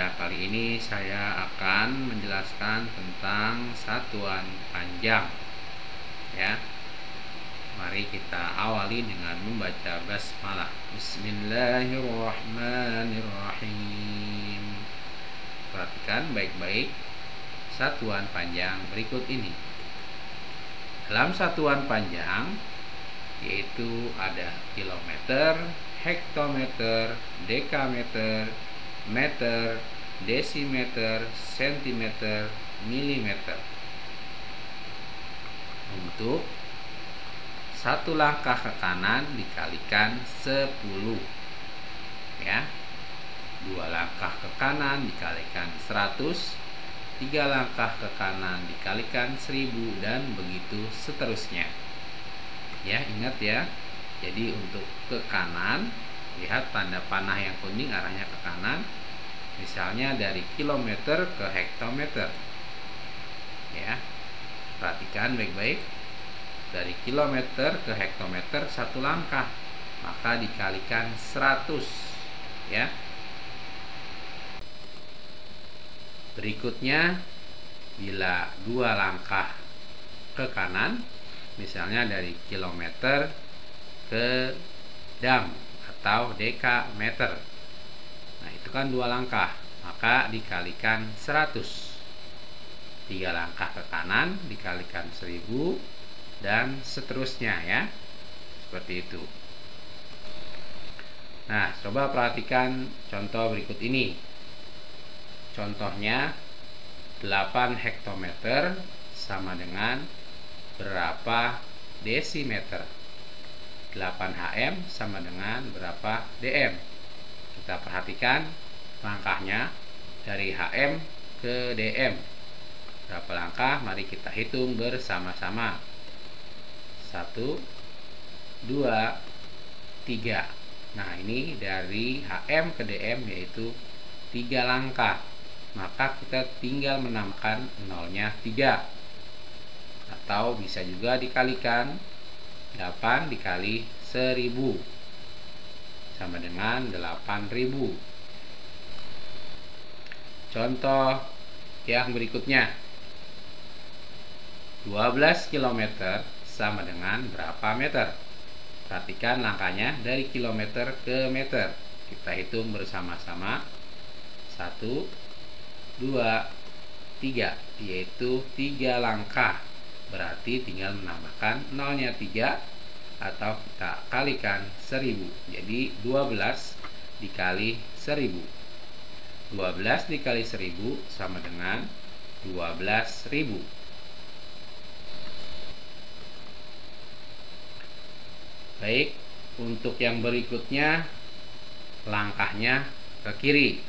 Ya, kali ini saya akan menjelaskan tentang satuan panjang. Ya, mari kita awali dengan membaca basmalah. Bismillahirrahmanirrahim. Perhatikan baik-baik satuan panjang berikut ini. Dalam satuan panjang yaitu ada kilometer, hektometer, dekameter, meter, desimeter, sentimeter, milimeter. Untuk satu langkah ke kanan dikalikan 10, ya. Dua langkah ke kanan dikalikan 100, tiga langkah ke kanan dikalikan 1000, dan begitu seterusnya. Ya, ingat ya. Jadi untuk ke kanan, lihat tanda panah yang kuning arahnya ke kanan. Misalnya dari kilometer ke hektometer. Ya. Perhatikan baik-baik. Dari kilometer ke hektometer satu langkah, maka dikalikan 100, ya. Berikutnya, bila dua langkah ke kanan, misalnya dari kilometer ke dam atau dekameter. Nah, itu kan dua langkah, maka dikalikan 100. Tiga langkah ke kanan dikalikan 1000, dan seterusnya, ya. Seperti itu. Nah, coba perhatikan contoh berikut ini. Contohnya 8 hektometer sama dengan berapa desimeter? 8 hm sama dengan berapa dm? Kita perhatikan langkahnya dari hm ke dm. Berapa langkah? Mari kita hitung bersama-sama. 1, 2, 3. Nah, ini dari hm ke dm yaitu 3 langkah. Maka kita tinggal menambahkan nolnya 3. Atau bisa juga dikalikan 8 dikali 1000 sama dengan 8000. Contoh yang berikutnya, 12 km sama dengan berapa meter? Perhatikan langkahnya dari kilometer ke meter. Kita hitung bersama-sama. 1, 2, 3, yaitu 3 langkah. Berarti tinggal menambahkan nolnya 3 atau kita kalikan 1000. Jadi 12 dikali 1000. 12 dikali 1000 sama dengan 12.000. Baik, untuk yang berikutnya langkahnya ke kiri.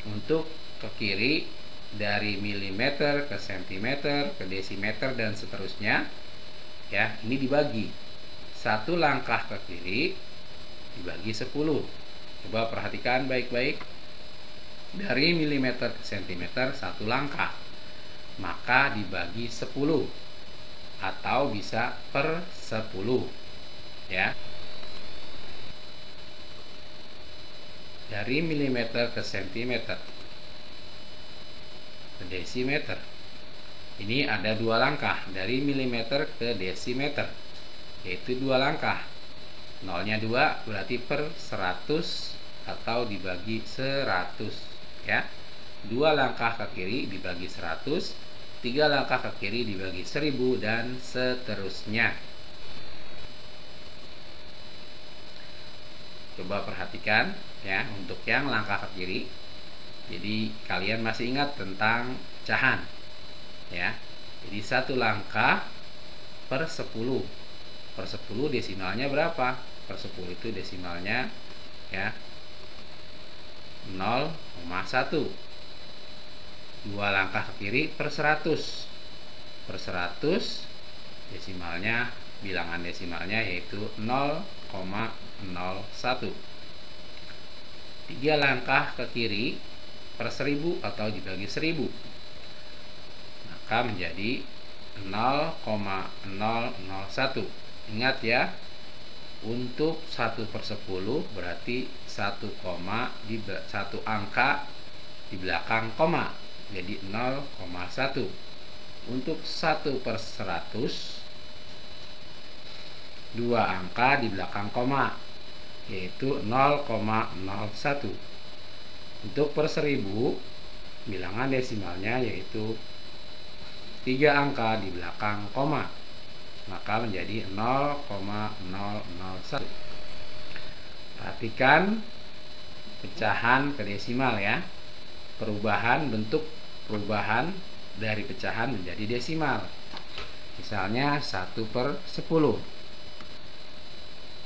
Untuk ke kiri dari milimeter ke sentimeter ke desimeter dan seterusnya, ya, ini dibagi. Satu langkah ke kiri dibagi 10. Coba perhatikan baik-baik. Dari milimeter ke sentimeter satu langkah, maka dibagi 10 atau bisa per 10, ya. Dari milimeter ke sentimeter ke desimeter, ini ada dua langkah. Dari milimeter ke desimeter, yaitu dua langkah. Nolnya 2 berarti per 100 atau dibagi 100, ya. Dua langkah ke kiri dibagi 100, tiga langkah ke kiri dibagi 1000, dan seterusnya. Coba perhatikan, ya, untuk yang langkah ke kiri. Jadi kalian masih ingat tentang pecahan, ya. Jadi satu langkah per 10. Per 10 desimalnya berapa? Per 10 itu desimalnya, ya, 0,1. Dua langkah ke kiri per 100. Per 100 desimalnya, bilangan desimalnya yaitu 0,01. Tiga langkah ke kiri per 1000 atau dibagi 1000, maka menjadi 0,001. Ingat ya, untuk 1/10 berarti 1 angka di belakang koma, jadi 0,1. Untuk 1/100, 2 angka di belakang koma, yaitu 0,01. Untuk per 1000, bilangan desimalnya yaitu 3 angka di belakang koma, maka menjadi 0,001. Perhatikan pecahan ke desimal ya. Bentuk perubahan dari pecahan menjadi desimal. Misalnya 1/10,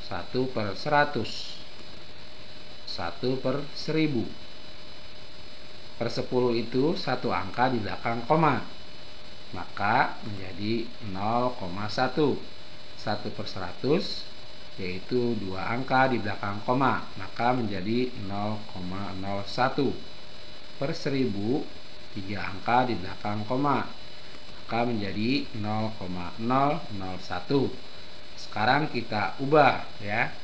1/100, 1/1000. Per 10 itu 1 angka di belakang koma, maka menjadi 0,1. 1/100 yaitu 2 angka di belakang koma, maka menjadi 0,01. Per 1000, 3 angka di belakang koma, maka menjadi 0,001. Sekarang kita ubah ya,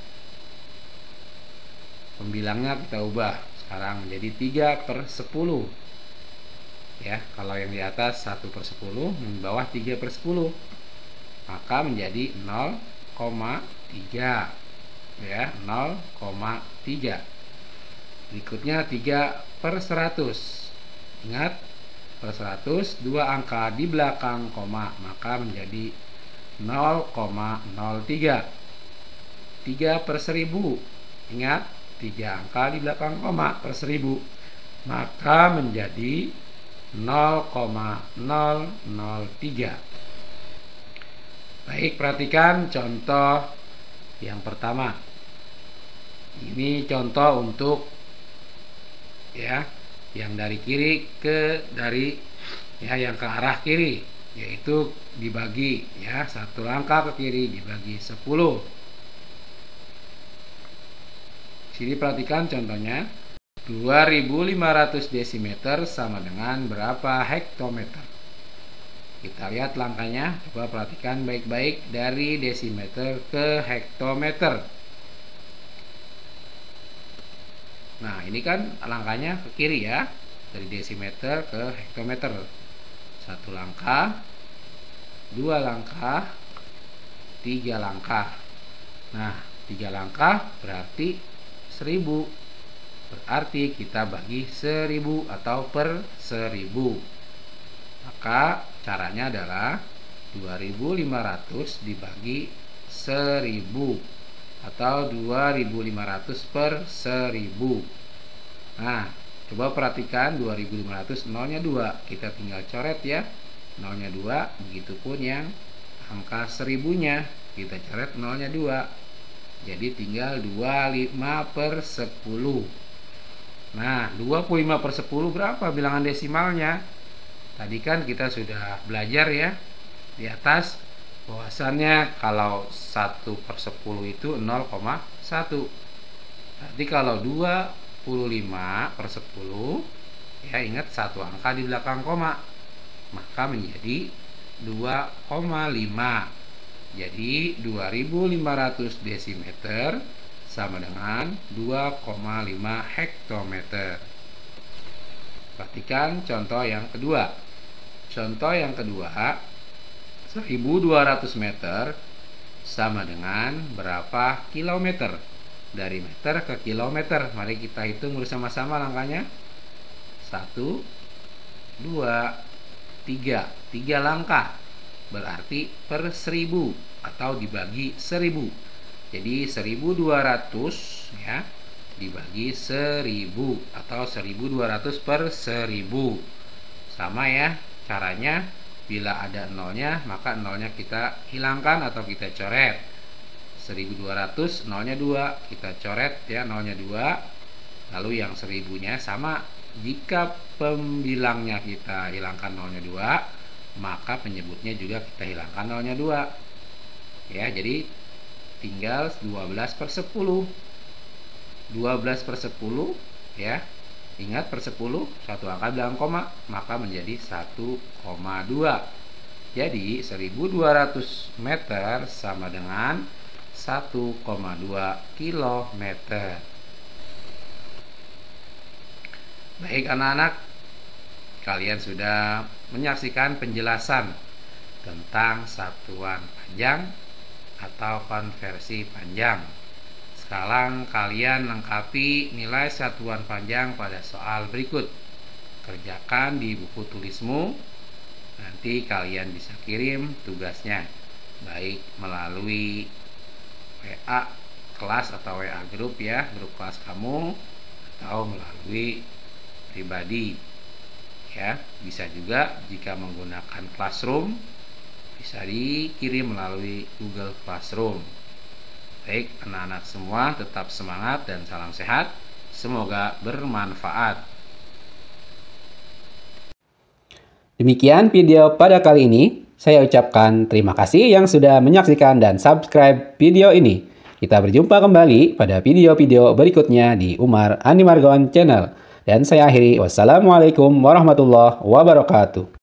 pembilangnya kita ubah sekarang menjadi 3/10 ya. Kalau yang di atas 1/10, yang di bawah 3/10, maka menjadi 0,3 ya, 0,3. Berikutnya 3/100. Ingat, per 100 2 angka di belakang koma, maka menjadi 0,03. 3/1000. Ingat, 3 angka di belakang koma per 1000, maka menjadi 0,003. Baik, perhatikan contoh yang pertama. Ini contoh untuk ya, yang dari kiri ke yang ke arah kiri, yaitu dibagi ya, 1 angka ke kiri dibagi 10. Sini perhatikan contohnya. 2500 desimeter sama dengan berapa hektometer? Kita lihat langkahnya. Coba perhatikan baik-baik dari desimeter ke hektometer. Nah, ini kan langkahnya ke kiri ya, dari desimeter ke hektometer. 1 langkah, 2 langkah, 3 langkah. Nah, 3 langkah berarti 1000. Berarti kita bagi 1000 atau per 1000. Maka caranya adalah 2500 dibagi 1000 atau 2500 per 1000. Nah, coba perhatikan 2500, nolnya 2, kita tinggal coret ya, nolnya 2. Begitupun yang angka 1000-nya, kita coret nolnya 2, jadi tinggal 25/10. Nah, 25/10 berapa bilangan desimalnya? Tadi kan kita sudah belajar ya di atas, bahwasannya kalau 1/10 itu 0,1. Berarti kalau 25/10 ya, ingat 1 angka di belakang koma, maka menjadi 2,5. Jadi 2500 desimeter sama dengan 2,5 hektometer. Perhatikan contoh yang kedua. Contoh yang kedua, 1200 meter sama dengan berapa kilometer? Dari meter ke kilometer. Mari kita hitung bersama-sama langkahnya. 1, 2, 3. 3 langkah. Berarti per 1000 atau dibagi 1000. Jadi 1200 ya, dibagi 1000 atau 1200 per 1000. Sama ya caranya. Bila ada nolnya, maka nolnya kita hilangkan atau kita coret. 1200 nolnya 2, kita coret ya, nolnya 2. Lalu yang 1000-nya sama. Jika pembilangnya kita hilangkan nolnya 2, maka penyebutnya juga kita hilangkan nolnya 2 ya. Jadi tinggal 12/10. 12/10 ya. Ingat, per 10 1 angka dalam koma, maka menjadi 1,2. Jadi 1200 meter sama dengan 1,2 kilometer. Baik anak-anak, kalian sudah menyaksikan penjelasan tentang satuan panjang atau konversi panjang. Sekarang kalian lengkapi nilai satuan panjang pada soal berikut. Kerjakan di buku tulismu. Nanti kalian bisa kirim tugasnya, baik melalui WA kelas atau WA grup ya, grup kelas kamu, atau melalui pribadi ya. Bisa juga jika menggunakan Classroom, bisa dikirim melalui Google Classroom. Baik anak-anak semua, tetap semangat dan salam sehat, semoga bermanfaat. Demikian video pada kali ini. Saya ucapkan terima kasih yang sudah menyaksikan dan subscribe video ini. Kita berjumpa kembali pada video-video berikutnya di Umar Andi Margon Channel. Dan saya akhiri, wassalamualaikum warahmatullahi wabarakatuh.